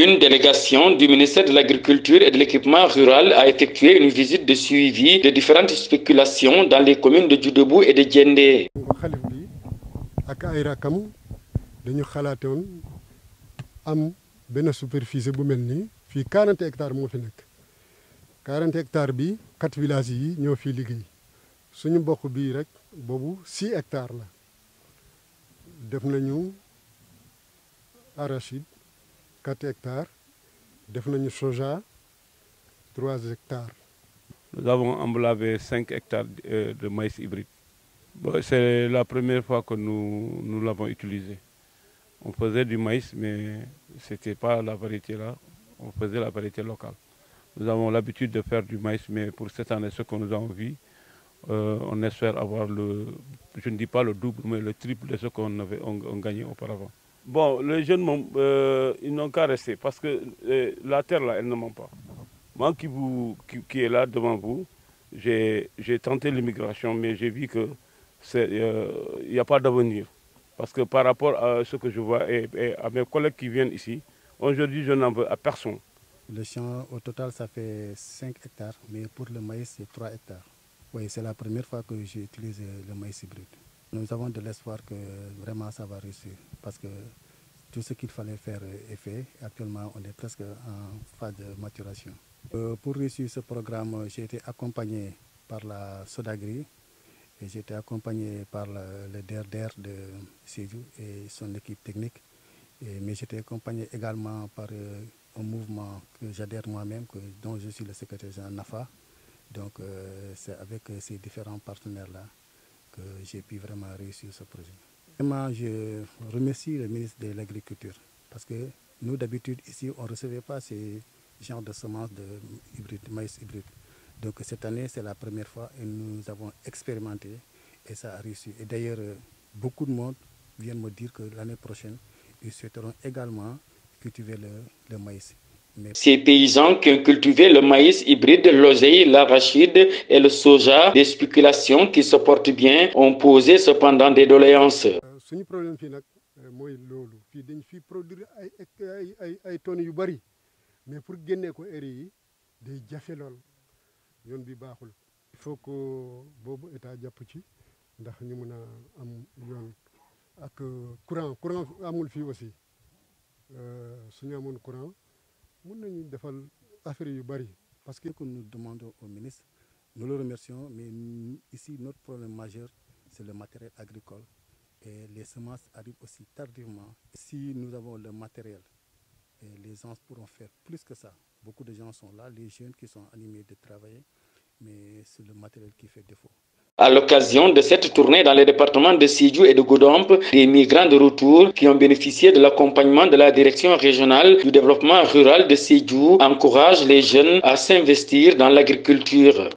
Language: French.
Une délégation du ministère de l'Agriculture et de l'Équipement rural a effectué une visite de suivi de différentes spéculations dans les communes de Djoudebou et de Djendé. dañu xalaatoon am benn superficie bu mel nii fii 40 hectares moo fi nekk 40 hectares bi 4 villages yi ñoo fi liggéey suñu mbokk bii rek boobu 6 hectares la def nañu arachide 4 hectares def nañu soja 3 hectares. Nous avons emblavé 5 hectares de maïs hybride. Bon, c'est la première fois que nous l'avons utilisé. On faisait du maïs, mais ce n'était pas la variété là, on faisait la variété locale. Nous avons l'habitude de faire du maïs, mais pour cette année, ce que nous avons vu, on espère avoir je ne dis pas le double, mais le triple de ce qu'on avait gagné auparavant. Bon, les jeunes, ils n'ont qu'à rester, parce que la terre là, elle ne ment pas. Moi qui est là devant vous, j'ai tenté l'immigration, mais j'ai vu que il n'y a pas d'avenir. Parce que par rapport à ce que je vois et à mes collègues qui viennent ici, aujourd'hui je n'en veux à personne. Le champ au total ça fait 5 hectares, mais pour le maïs c'est 3 hectares. Oui, c'est la première fois que j'utilise le maïs hybride. Nous avons de l'espoir que vraiment ça va réussir, parce que tout ce qu'il fallait faire est fait. Actuellement on est presque en phase de maturation. Pour réussir ce programme, j'ai été accompagné par la Sodagri. Et j'ai été accompagné par le DRDR de Sédhiou et son équipe technique. Mais j'étais accompagné également par un mouvement que j'adhère moi-même, dont je suis le secrétaire général NAFA. Donc c'est avec ces différents partenaires-là que j'ai pu vraiment réussir ce projet. Vraiment, je remercie le ministre de l'Agriculture, parce que nous d'habitude ici, on ne recevait pas ces genres de semences de maïs hybride. Donc cette année, c'est la première fois et nous avons expérimenté et ça a réussi. Et d'ailleurs, beaucoup de monde vient me dire que l'année prochaine, ils souhaiteront également cultiver le maïs. Ces paysans qui ont cultivé le maïs hybride, l'oseille, l'arachide et le soja, des spéculations qui se portent bien, ont posé cependant des doléances. Suñu problème fii nag mooy loolu fii dañ fi produire ay tonnes yu bari, mais pour génnee ko aires yi day jafe lool. yoon bi baaxul. Il faut que boobu état jàpp ci ndax ñu mën a am yoon ak courant amul fii aussi suñu amoon courant mën nañu defal affaire yu bari. Parce que nous demandons au ministre, nous le remercions, mais ici notre problème majeur c'est le matériel agricole et les semences arrivent aussi tardivement. Si nous avons le matériel, et les gens pourront faire plus que ça. Beaucoup de gens sont là, les jeunes qui sont animés de travailler, mais c'est le matériel qui fait défaut. À l'occasion de cette tournée dans les départements de Sédhiou et de Goudomp, des migrants de retour qui ont bénéficié de l'accompagnement de la direction régionale du développement rural de Sédhiou encouragent les jeunes à s'investir dans l'agriculture.